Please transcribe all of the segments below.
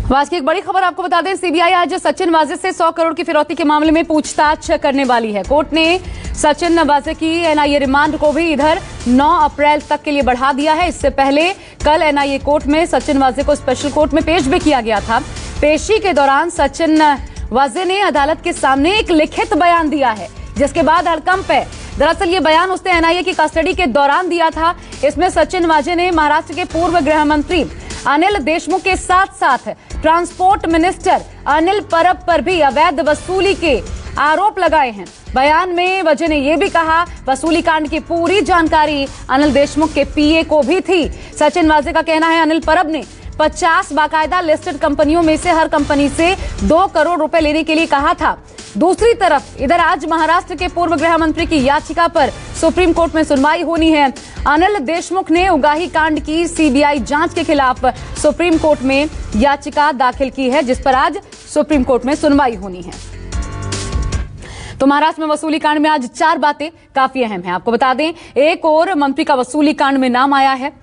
आज की एक बड़ी खबर आपको बता दें, सीबीआई आज सचिन वाजे से 100 करोड़ की फिरौती के मामले में पूछताछ करने वाली है। कोर्ट ने सचिन वाजे की एनआईए रिमांड को भी इधर 9 अप्रैल तक के लिए बढ़ा दिया है। इससे पहले कल एनआईए कोर्ट में सचिन वाजे को स्पेशल कोर्ट में पेश भी किया गया था। पेशी के दौरान सचिन वाजे ने अदालत के सामने एक लिखित बयान दिया है, जिसके बाद हड़कंप है। दरअसल ये बयान उसने एनआईए की कस्टडी के दौरान दिया था। इसमें सचिन वाजे ने महाराष्ट्र के पूर्व गृह मंत्री अनिल देशमुख के साथ साथ ट्रांसपोर्ट मिनिस्टर अनिल परब पर भी अवैध वसूली के आरोप लगाए हैं। बयान में वजह ने यह भी कहा, वसूली कांड की पूरी जानकारी अनिल देशमुख के पीए को भी थी। सचिन वाजे का कहना है, अनिल परब ने 50 बाकायदा लिस्टेड कंपनियों में से हर कंपनी से 2 करोड़ रुपए लेने के लिए कहा था। दूसरी तरफ इधर आज महाराष्ट्र के पूर्व गृह मंत्री की याचिका पर सुप्रीम कोर्ट में सुनवाई होनी है। अनिल देशमुख ने उगाही कांड की सीबीआई जांच के खिलाफ सुप्रीम कोर्ट में याचिका दाखिल की है, जिस पर आज सुप्रीम कोर्ट में सुनवाई होनी है। तो महाराष्ट्र में वसूली कांड में आज 4 बातें काफी अहम हैं। आपको बता दें, एक और मंत्री का वसूली कांड में नाम आया है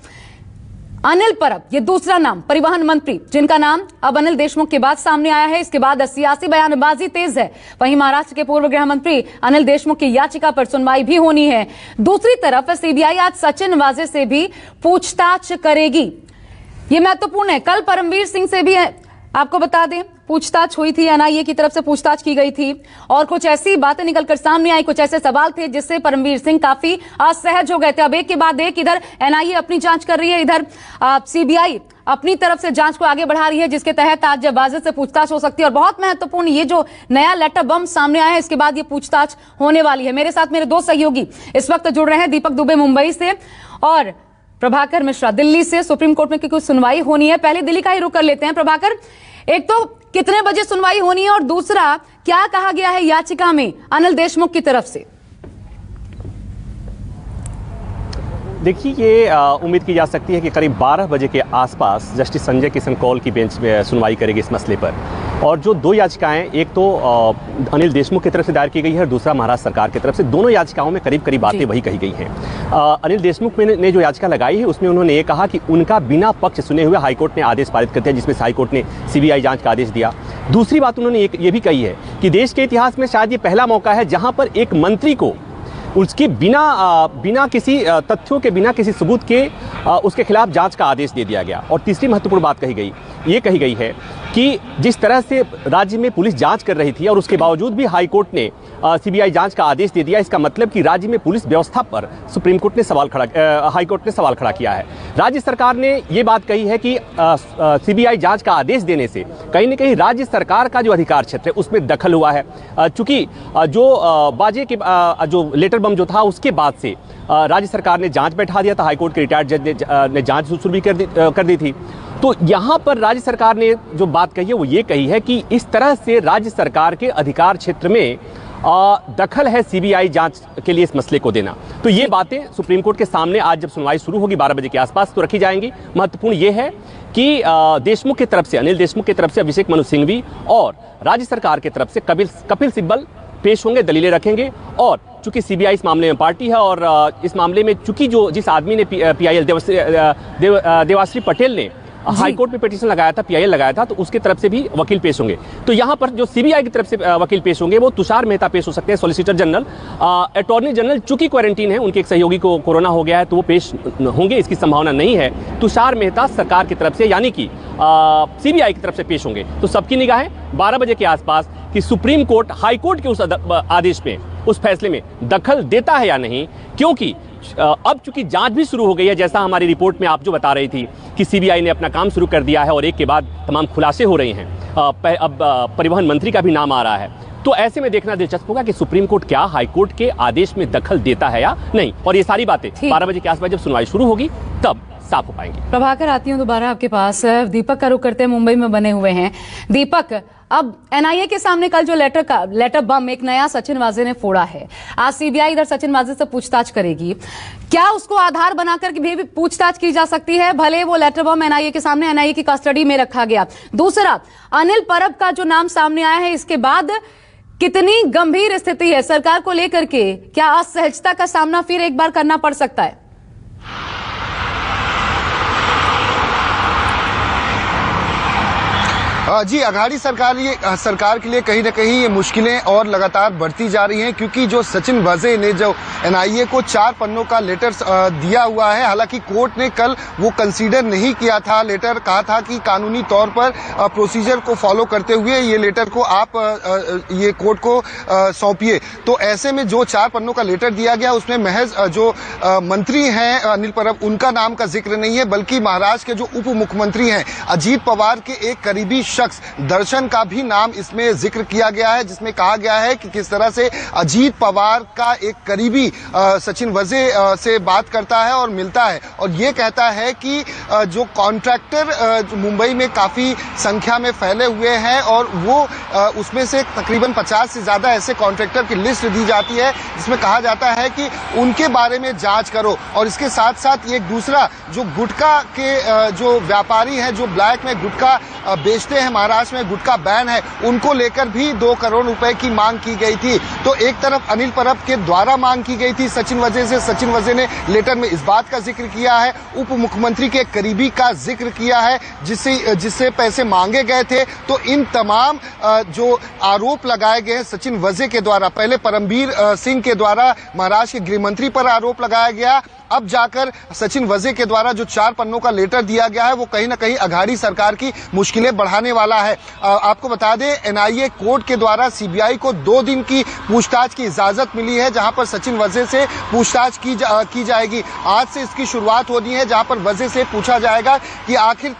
अनिल परब। ये दूसरा नाम, परिवहन मंत्री, जिनका नाम अब अनिल देशमुख के बाद सामने आया है। इसके बाद सियासी बयानबाजी तेज है। वहीं महाराष्ट्र के पूर्व गृह मंत्री अनिल देशमुख की याचिका पर सुनवाई भी होनी है। दूसरी तरफ सीबीआई आज सचिन वाजे से भी पूछताछ करेगी। ये महत्वपूर्ण है। कल परमवीर सिंह से भी आपको बता दें पूछताछ हुई थी, एनआईए की तरफ से पूछताछ की गई थी और कुछ ऐसी बातें निकलकर सामने आई, कुछ ऐसे सवाल थे जिससे परमवीर सिंह काफी असहज हो गए थे। अब एक के बाद एक इधर एनआईए अपनी जांच कर रही है, इधर सीबीआई अपनी तरफ से जांच को आगे बढ़ा रही है, जिसके तहत आज वाजे से पूछताछ हो सकती है। और बहुत महत्वपूर्ण, ये जो नया लेटर बम सामने आया है, इसके बाद ये पूछताछ होने वाली है। मेरे साथ मेरे 2 सहयोगी इस वक्त जुड़ रहे हैं, दीपक दुबे मुंबई से और प्रभाकर मिश्रा दिल्ली से। सुप्रीम कोर्ट में क्योंकि सुनवाई होनी है, पहले दिल्ली का ही रुख कर लेते हैं। प्रभाकर, एक तो कितने बजे सुनवाई होनी है और दूसरा क्या कहा गया है याचिका में अनिल देशमुख की तरफ से? देखिए, ये उम्मीद की जा सकती है कि करीब 12 बजे के आसपास जस्टिस संजय किशन कौल की बेंच में सुनवाई करेगी इस मसले पर। और जो 2 याचिकाएं, एक तो अनिल देशमुख की तरफ से दायर की गई है और दूसरा महाराष्ट्र सरकार की तरफ से, दोनों याचिकाओं में करीब करीब बातें वही कही गई हैं। अनिल देशमुख ने जो याचिका लगाई है उसमें उन्होंने ये कहा कि उनका बिना पक्ष सुने हुए हाईकोर्ट ने आदेश पारित कर दिया, जिसमें हाईकोर्ट ने सीबीआई जांच का आदेश दिया। दूसरी बात उन्होंने ये भी कही है कि देश के इतिहास में शायद ये पहला मौका है जहां पर एक मंत्री को उसके बिना किसी तथ्यों के, बिना किसी सबूत के उसके खिलाफ जांच का आदेश दे दिया गया। और तीसरी महत्वपूर्ण बात ये कही गई है कि जिस तरह से राज्य में पुलिस जांच कर रही थी और उसके बावजूद भी हाईकोर्ट ने सीबीआई जांच का आदेश दे दिया, इसका मतलब कि राज्य में पुलिस व्यवस्था पर सुप्रीम कोर्ट ने हाईकोर्ट ने सवाल खड़ा किया है। राज्य सरकार ने ये बात कही है कि सीबीआई जांच का आदेश देने से कहीं न कहीं राज्य सरकार का जो अधिकार क्षेत्र है उसमें दखल हुआ है। चूंकि जो बाजे के जो लेटर बम जो था उसके बाद से राज्य सरकार ने जांच बैठा दिया था, हाईकोर्ट के रिटायर्ड जज ने जांच शुरू भी कर दी थी। तो यहाँ पर राज्य सरकार ने जो बात कही है वो ये कही है कि इस तरह से राज्य सरकार के अधिकार क्षेत्र में दखल है सीबीआई जांच के लिए इस मसले को देना। तो ये बातें सुप्रीम कोर्ट के सामने आज जब सुनवाई शुरू होगी 12 बजे के आसपास तो रखी जाएंगी। महत्वपूर्ण ये है कि देशमुख की तरफ से, अनिल देशमुख की तरफ से अभिषेक मनु सिंघवी और राज्य सरकार की तरफ से कपिल सिब्बल पेश होंगे, दलीलें रखेंगे। और चूंकि सीबीआई इस मामले में पार्टी है और इस मामले में चूंकि जिस आदमी ने पीआईएल देवाश्री पटेल ने हाईकोर्ट में पिटीशन लगाया था, पीआईएल लगाया था, तो उसकी तरफ से भी वकील पेश होंगे। तो यहाँ पर जो सीबीआई की तरफ से वकील पेश होंगे वो तुषार मेहता पेश हो सकते हैं, सॉलिसिटर जनरल। अटॉर्नी जनरल चूंकि क्वारंटीन है, उनके एक सहयोगी को कोरोना हो गया है, तो वो पेश होंगे, इसकी संभावना नहीं है। तुषार मेहता सरकार की तरफ से यानी कि सीबीआई की तरफ से पेश होंगे। तो सबकी निगाहें 12 बजे के आसपास कि सुप्रीम कोर्ट हाईकोर्ट के उस आदेश में, उस फैसले में दखल देता है या नहीं। क्योंकि अब चूंकि जांच भी शुरू हो गई है, जैसा हमारी रिपोर्ट में आप जो बता रही थी कि सीबीआई ने अपना काम शुरू कर दिया है और एक के बाद तमाम खुलासे हो रहे हैं। अब परिवहन मंत्री का भी नाम आ रहा है। तो ऐसे में देखना दिलचस्प होगा कि सुप्रीम कोर्ट क्या हाईकोर्ट के आदेश में दखल देता है या नहीं। और ये सारी बातें 12 बजे के आसपास जब सुनवाई शुरू होगी तब साफ हो पाएंगी। प्रभाकर, आती हूँ दोबारा आपके पास। दीपक का रुख करते हैं, मुंबई में बने हुए हैं। दीपक, अब एनआईए के सामने कल जो लेटर बम एक नया सचिन वाजे ने फोड़ा है, आज सीबीआई इधर सचिन वाजे से पूछताछ करेगी। क्या उसको आधार बनाकर भी पूछताछ की जा सकती है, भले वो लेटर बम एनआईए के सामने, एनआईए की कस्टडी में रखा गया? दूसरा, अनिल परब का जो नाम सामने आया है, इसके बाद कितनी गंभीर स्थिति है सरकार को लेकर के? क्या असहजता का सामना फिर एक बार करना पड़ सकता है? जी, अघाड़ी सरकार के लिए कहीं ना कहीं ये मुश्किलें और लगातार बढ़ती जा रही हैं, क्योंकि जो सचिन वाजे ने जो एनआईए को 4 पन्नों का लेटर दिया हुआ है, हालांकि कोर्ट ने कल वो कंसीडर नहीं किया था लेटर, कहा था कि कानूनी तौर पर प्रोसीजर को फॉलो करते हुए ये लेटर को आप ये कोर्ट को सौंपिए। तो ऐसे में जो 4 पन्नों का लेटर दिया गया उसमें महज जो मंत्री हैं अनिल परब, उनका नाम का जिक्र नहीं है, बल्कि महाराष्ट्र के जो उप मुख्यमंत्री हैं अजीत पवार के एक करीबी शख्स दर्शन का भी नाम इसमें जिक्र किया गया है, जिसमें कहा गया है कि किस तरह से अजीत पवार का एक करीबी सचिन वाजे से बात करता है और मिलता है, और ये कहता है कि जो कॉन्ट्रैक्टर मुंबई में काफी संख्या में फैले हुए हैं और वो उसमें से तकरीबन 50 से ज्यादा ऐसे कॉन्ट्रैक्टर की लिस्ट दी जाती है, जिसमें कहा जाता है कि उनके बारे में जांच करो। और इसके साथ साथ एक दूसरा जो गुटखा के जो व्यापारी हैं, जो ब्लैक में गुटखा बेचते हैं, महाराष्ट्र में गुटखा बैन है, उनको लेकर भी 2 करोड़ रुपए की मांग की गई थी। तो एक तरफ अनिल परब के द्वारा मांग की गई थी सचिन वाजे से, सचिन वाजे ने लेटर में इस बात का जिक्र किया है, उप मुख्यमंत्री के करीबी का जिक्र किया है जिससे पैसे मांगे गए थे। तो इन तमाम जो आरोप लगाए गए हैं सचिन वाजे के द्वारा, पहले परमबीर सिंह के द्वारा महाराष्ट्र के गृह मंत्री पर आरोप लगाया गया, अब जाकर सचिन वाजे के द्वारा जो 4 पन्नों का लेटर दिया गया है वो कहीं ना कहीं अघाड़ी सरकार की मुश्किलें बढ़ाने वाला है। आपको बता दें, एनआईए कोर्ट के द्वारा सीबीआई को 2 दिन की पूछताछ की इजाजत मिली है, जहां पर सचिन वाजे से पूछताछ की जाएगी। आज से इसकी शुरुआत होनी है, जहां पर वाजे से पूछा जाएगा कि आखिर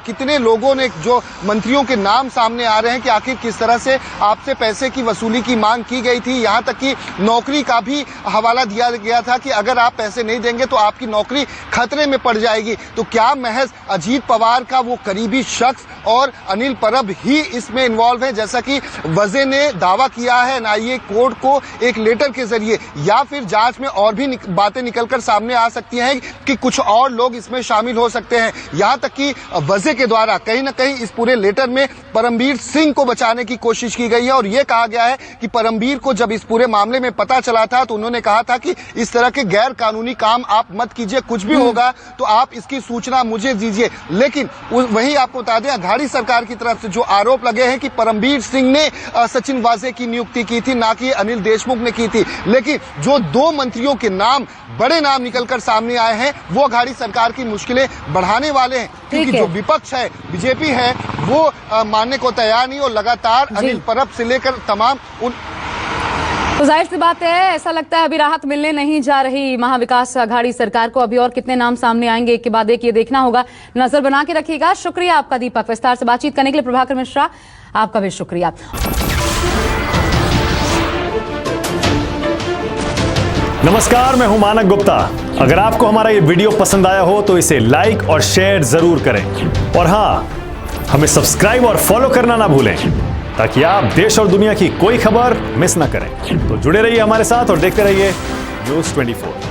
कितने लोगों ने, जो मंत्रियों के नाम सामने आ रहे हैं, कि आखिर किस तरह से आपसे पैसे की वसूली की मांग की गई थी। यहां तक कि नौकरी का भी हवाला दिया गया था कि अगर आप पैसे नहीं देंगे तो आपकी नौकरी खतरे में पड़ जाएगी। तो क्या महज अजीत पवार का वो करीबी शख्स और अनिल परब ही इसमें इन्वॉल्व है, जैसा कि वाजे ने दावा किया है एनआईए कोर्ट को एक लेटर के जरिए, या फिर जांच में और भी बातें निकलकर सामने आ सकती हैं कि कुछ और लोग इसमें शामिल हो सकते हैं। यहां तक कि वाजे के द्वारा कहीं ना कहीं इस पूरे लेटर में परमबीर सिंह को बचाने की कोशिश की गई है, और यह कहा गया है कि परमबीर को जब इस पूरे मामले में पता चला था तो उन्होंने कहा था कि इस तरह के गैर कानूनी काम आप मत कीजिए, कुछ भी होगा तो आप इसकी सूचना मुझे दीजिए। लेकिन वहीं आपको बता दें, अघाड़ी सरकार की तरफ से जो आरोप लगे हैं कि परमबीर सिंह ने सचिन वाजे की नियुक्ति की थी, ना कि अनिल देशमुख ने की थी। लेकिन जो 2 मंत्रियों के नाम, बड़े नाम निकलकर सामने आए हैं, वो अघाड़ी सरकार की मुश्किलें बढ़ाने वाले हैं, क्योंकि जो विपक्ष है, बीजेपी है, वो मानने को तैयार नहीं, और लगातार अनिल परब से लेकर तमाम तो जाहिर सी बात है, ऐसा लगता है अभी राहत मिलने नहीं जा रही महाविकास अघाड़ी सरकार को। अभी और कितने नाम सामने आएंगे एक के बाद एक, ये देखना होगा, नजर बना के रखिएगा। शुक्रिया आपका दीपक, विस्तार से बातचीत करने के लिए। प्रभाकर मिश्रा, आपका भी शुक्रिया। नमस्कार, मैं हूं मानक गुप्ता। अगर आपको हमारा ये वीडियो पसंद आया हो तो इसे लाइक और शेयर जरूर करें, और हाँ, हमें सब्सक्राइब और फॉलो करना ना भूलें, ताकि आप देश और दुनिया की कोई खबर मिस ना करें। तो जुड़े रहिए हमारे साथ और देखते रहिए न्यूज़ 24।